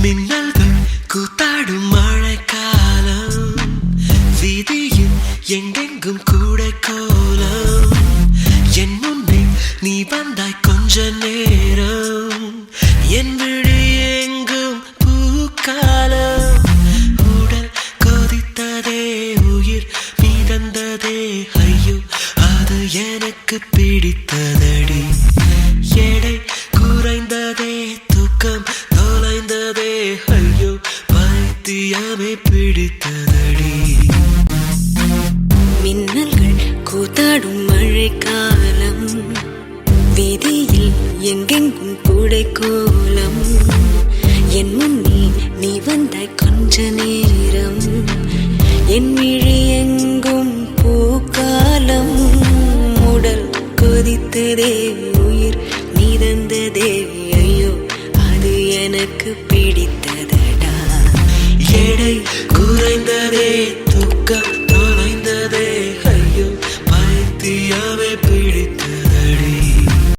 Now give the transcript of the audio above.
மின்னல்கள் கூத்தாடும் மழைக்காலம் வீதியில் எங்கெங்கும் கூட கோலம் என் முன்னே நீ வந்தாய் கொஞ்ச நேரம் என் விழி எங்கும் பூக்காலம் உடல் கொதித்ததே உயிர் மிதந்ததே ஐயோ அது எனக்கு பிடித்ததடி எடை குறைந்ததே தூக்கம் தொலைந்ததே ஐயோ பைத்தியமே பிடித்ததடி மின்னல்கள் கூத்தாடும் மழைக்காலம் வீதியில் எங்கெங்கும் கூடை கோலம் என் முன்னே நீ வந்தாய் கொஞ்ச நேரம் என் விழி எங்கும் பூக்காலம் உடல் கொதித்ததே உயிர் மிதந்ததே ஐயோ அது எனக்கு பிடித்ததடா எடை குறைந்ததே தூக்கம் தொலைந்ததே ஐயோ பைத்தியமே